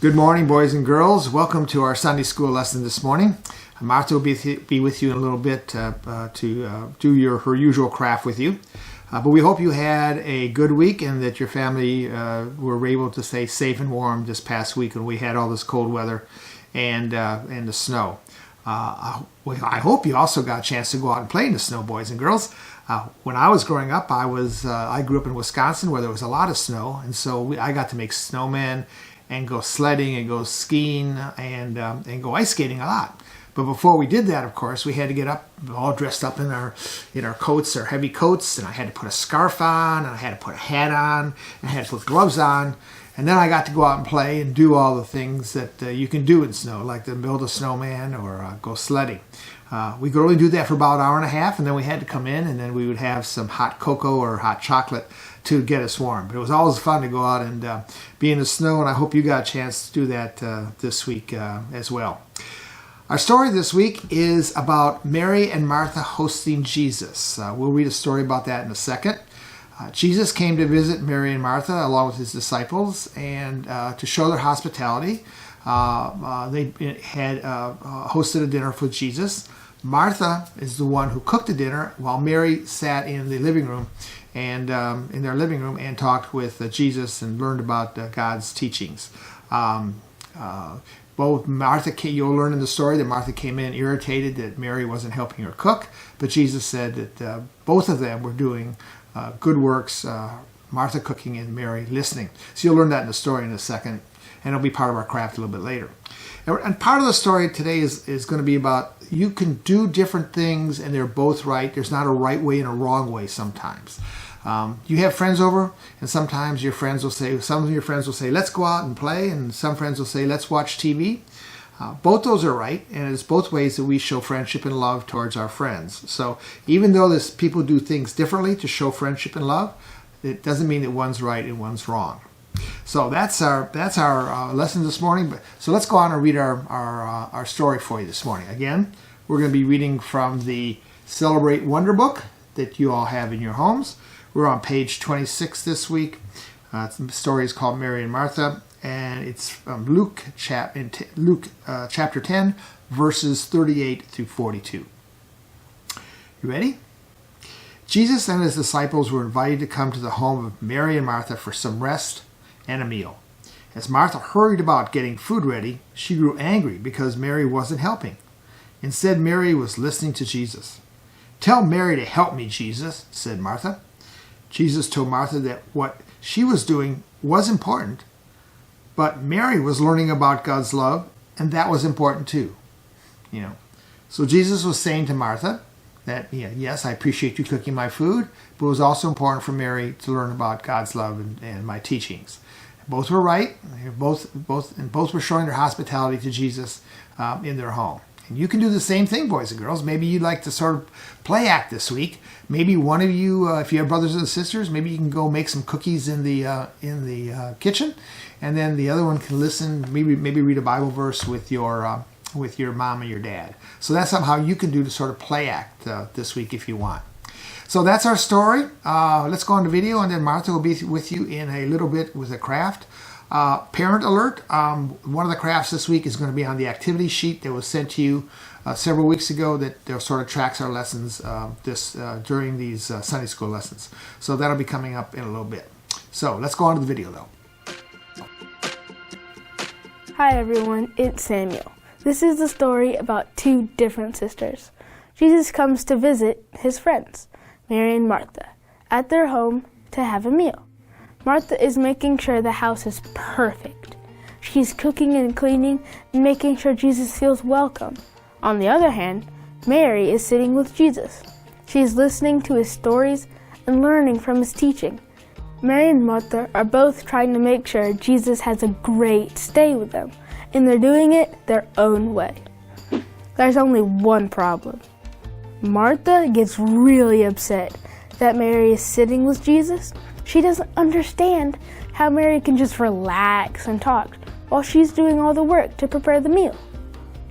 Good morning, boys and girls. Welcome to our Sunday school lesson this morning. Martha will be with you in a little bit to do her usual craft with you. But we hope you had a good week and that your family were able to stay safe and warm this past week when we had all this cold weather and the snow. I hope you also got a chance to go out and play in the snow, boys and girls. When I was growing up, I grew up in Wisconsin where there was a lot of snow, and so I got to make snowmen and go sledding and go skiing and go ice skating a lot. But before we did that, of course, we had to get up all dressed up in our coats, our heavy coats, and I had to put a scarf on, and I had to put a hat on, and I had to put gloves on, and then I got to go out and play and do all the things that you can do in snow, like to build a snowman or go sledding. We could only do that for about an hour and a half, and then we had to come in, and then we would have some hot cocoa or hot chocolate to get us warm. But it was always fun to go out and be in the snow, and I hope you got a chance to do that this week as well. Our story this week is about Mary and Martha hosting Jesus. We'll read a story about that in a second. Jesus came to visit Mary and Martha along with his disciples and to show their hospitality. They had hosted a dinner for Jesus. Martha is the one who cooked the dinner while Mary sat in the living room and in their living room and talked with Jesus and learned about God's teachings. Both Martha, you'll learn in the story that Martha came in irritated that Mary wasn't helping her cook, but Jesus said that both of them were doing good works, Martha cooking and Mary listening. So you'll learn that in the story in a second, and it'll be part of our craft a little bit later. And part of the story today is going to be about you can do different things and they're both right. There's not a right way and a wrong way sometimes. You have friends over, and sometimes some of your friends will say, let's go out and play, and some friends will say, let's watch TV. Both those are right, and it's both ways that we show friendship and love towards our friends. So even though people do things differently to show friendship and love, it doesn't mean that one's right and one's wrong. So that's our lesson this morning. So let's go on and read our story for you this morning. Again, we're going to be reading from the Celebrate Wonder book that you all have in your homes. We're on page 26 this week. The story is called Mary and Martha, and it's from Luke chapter 10, verses 38 through 42. You ready? Jesus and his disciples were invited to come to the home of Mary and Martha for some rest and a meal. As Martha hurried about getting food ready, she grew angry because Mary wasn't helping. Instead, Mary was listening to Jesus. "Tell Mary to help me, Jesus," said Martha. Jesus told Martha that what she was doing was important, but Mary was learning about God's love, and that was important too. So Jesus was saying to Martha that, yes, I appreciate you cooking my food, but it was also important for Mary to learn about God's love and my teachings. Both were right. Both were showing their hospitality to Jesus in their home. And you can do the same thing, boys and girls. Maybe you'd like to sort of play act this week. Maybe one of you, if you have brothers and sisters, maybe you can go make some cookies in the kitchen, and then the other one can listen. Maybe read a Bible verse with your mom and your dad. So that's somehow you can do to sort of play act this week if you want. So that's our story. Let's go on to video, and then Martha will be with you in a little bit with a craft. Parent alert, one of the crafts this week is going to be on the activity sheet that was sent to you several weeks ago that sort of tracks our lessons during these Sunday school lessons. So that'll be coming up in a little bit. So let's go on to the video though. Hi everyone, it's Samuel. This is the story about two different sisters. Jesus comes to visit his friends, Mary and Martha, at their home to have a meal. Martha is making sure the house is perfect. She's cooking and cleaning and making sure Jesus feels welcome. On the other hand, Mary is sitting with Jesus. She's listening to his stories and learning from his teaching. Mary and Martha are both trying to make sure Jesus has a great stay with them, and they're doing it their own way. There's only one problem. Martha gets really upset that Mary is sitting with Jesus. She doesn't understand how Mary can just relax and talk while she's doing all the work to prepare the meal.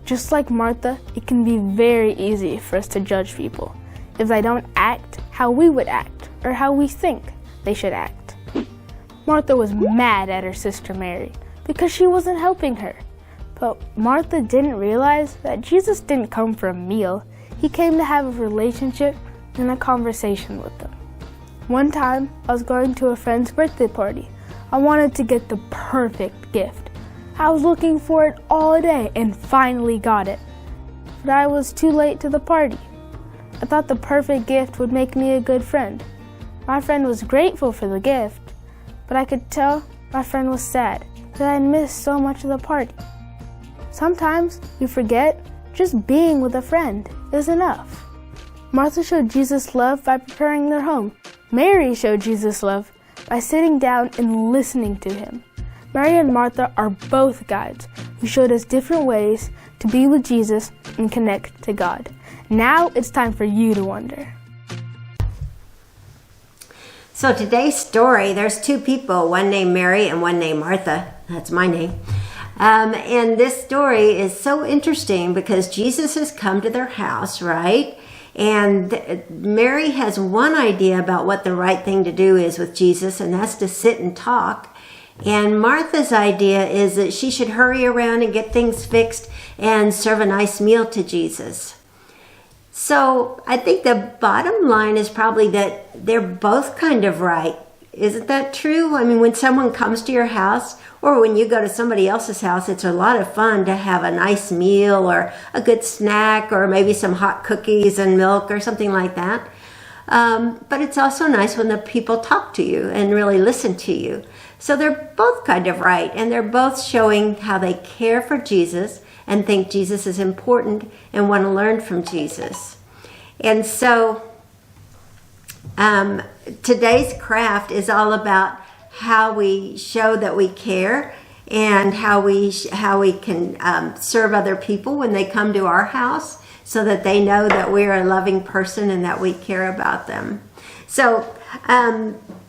Just like Martha, it can be very easy for us to judge people if they don't act how we would act or how we think they should act. Martha was mad at her sister Mary because she wasn't helping her. But Martha didn't realize that Jesus didn't come for a meal. He came to have a relationship and a conversation with them. One time, I was going to a friend's birthday party. I wanted to get the perfect gift. I was looking for it all day and finally got it. But I was too late to the party. I thought the perfect gift would make me a good friend. My friend was grateful for the gift, but I could tell my friend was sad that I had missed so much of the party. Sometimes we forget just being with a friend is enough. Martha showed Jesus love by preparing their home. Mary showed Jesus love by sitting down and listening to him. Mary and Martha are both guides who showed us different ways to be with Jesus and connect to God. Now it's time for you to wonder. So today's story, there's two people, one named Mary and one named Martha. That's my name. And this story is so interesting because Jesus has come to their house, right? And Mary has one idea about what the right thing to do is with Jesus, and that's to sit and talk. And Martha's idea is that she should hurry around and get things fixed and serve a nice meal to Jesus. So I think the bottom line is probably that they're both kind of right. Isn't that true? I mean, when someone comes to your house or when you go to somebody else's house, it's a lot of fun to have a nice meal or a good snack or maybe some hot cookies and milk or something like that. But it's also nice when the people talk to you and really listen to you. So they're both kind of right, and they're both showing how they care for Jesus and think Jesus is important and want to learn from Jesus. And so today's craft is all about how we show that we care and how we can serve other people when they come to our house so that they know that we're a loving person and that we care about them. So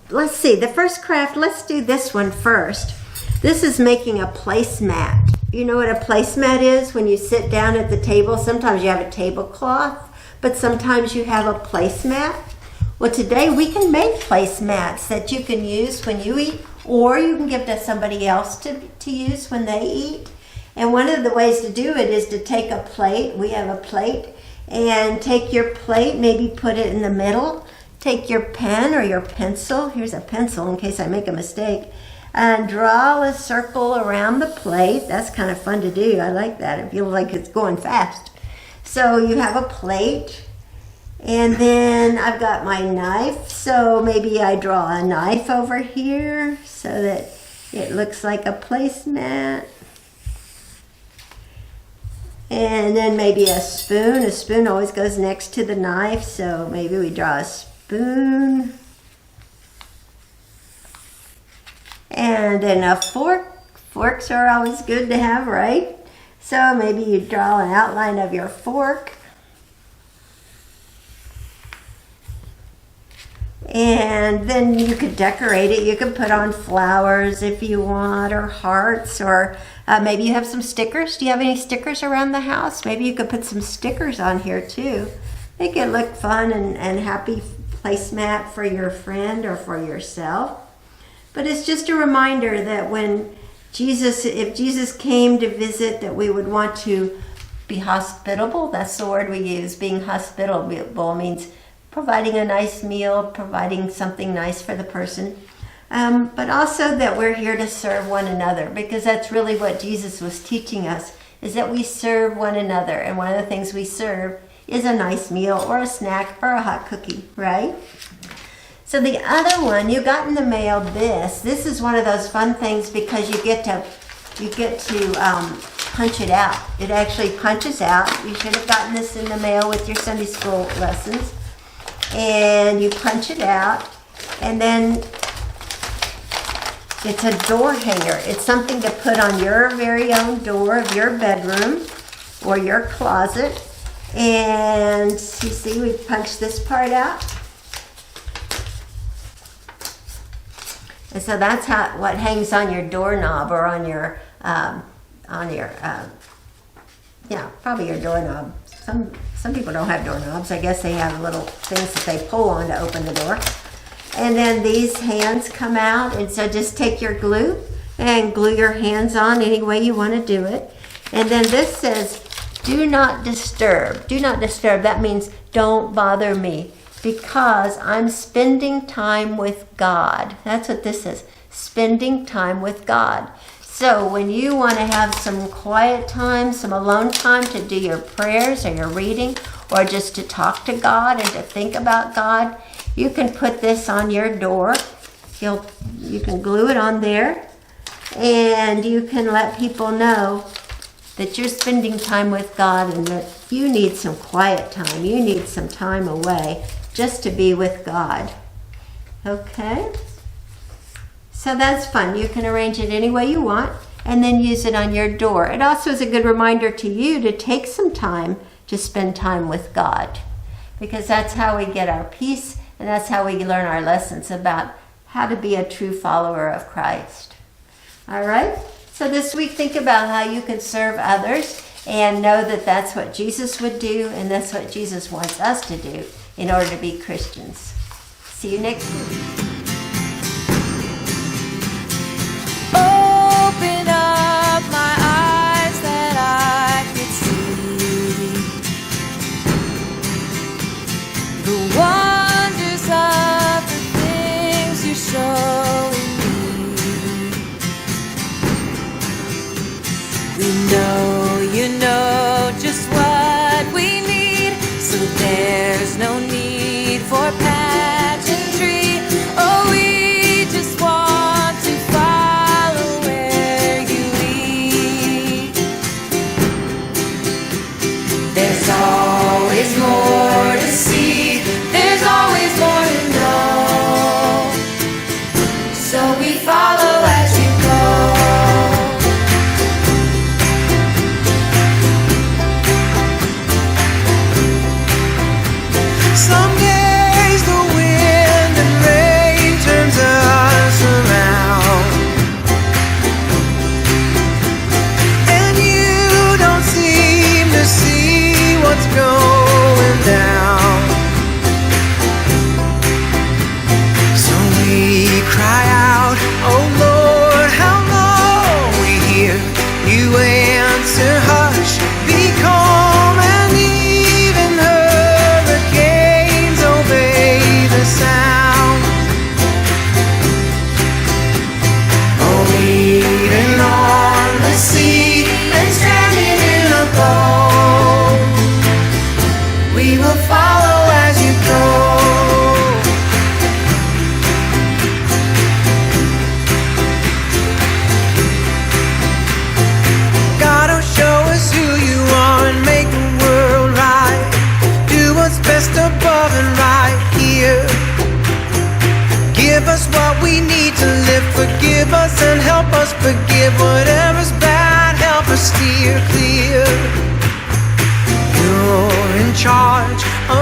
let's see, the first craft, let's do this one first. This is making a placemat. You know what a placemat is? When you sit down at the table, sometimes you have a tablecloth, but sometimes you have a placemat. Well, today we can make placemats that you can use when you eat, or you can give to somebody else to use when they eat. And one of the ways to do it is to take a plate. We have a plate, and take your plate, maybe put it in the middle. Take your pen or your pencil. Here's a pencil in case I make a mistake. And draw a circle around the plate. That's kind of fun to do. I like that. It feels like it's going fast. So you have a plate. And then I've got my knife. So maybe I draw a knife over here so that it looks like a placemat. And then maybe a spoon. A spoon always goes next to the knife. So maybe we draw a spoon. And then a fork. Forks are always good to have, right? So maybe you draw an outline of your fork. And then you could decorate it. You could put on flowers if you want, or hearts, or maybe you have some stickers. Do you have any stickers around the house? Maybe you could put some stickers on here too. Make it look fun and happy placemat for your friend or for yourself. But it's just a reminder that if Jesus came to visit, that we would want to be hospitable. That's the word we use. Being hospitable means providing a nice meal, providing something nice for the person. But also that we're here to serve one another, because that's really what Jesus was teaching us, is that we serve one another. And one of the things we serve is a nice meal or a snack or a hot cookie, right? So the other one, you got in the mail this. This is one of those fun things because you get to punch it out. It actually punches out. You should have gotten this in the mail with your Sunday school lessons. And you punch it out, and then it's a door hanger. It's something to put on your very own door of your bedroom or your closet. And you see, we punched this part out. And so that's what hangs on your doorknob or on your probably your doorknob. Some people don't have doorknobs. I guess they have little things that they pull on to open the door. And then these hands come out, and so just take your glue and glue your hands on any way you want to do it. And then this says, do not disturb. Do not disturb. That means don't bother me because I'm spending time with God. That's what this is, spending time with God. So when you want to have some quiet time, some alone time to do your prayers or your reading or just to talk to God and to think about God, you can put this on your door. You can glue it on there and you can let people know that you're spending time with God and that you need some quiet time. You need some time away just to be with God. Okay? So that's fun. You can arrange it any way you want and then use it on your door. It also is a good reminder to you to take some time to spend time with God because that's how we get our peace and that's how we learn our lessons about how to be a true follower of Christ. All right? So this week, think about how you can serve others and know that that's what Jesus would do and that's what Jesus wants us to do in order to be Christians. See you next week. Open up my eyes that I could see the wonders of the things you're showing me. We know you know just what we need, so there's no need for pageantry. Oh, we just want to follow where you lead. There's always more to see, there's always more to know, so we follow as you go. Some days the wind and rain turns us around, and you don't seem to see what's going down. So we cry out, oh Lord, how long? We hear you answer, hush, be calm, and even hurricanes obey the sound. Oh, leaning on the sea and standing in the boat, we will follow as you go. God will show us who you are and make the world right. Do what's best above and right here. Give us what we need to live. Forgive us and help us forgive. Whatever's bad, help us steer clear. You're in charge of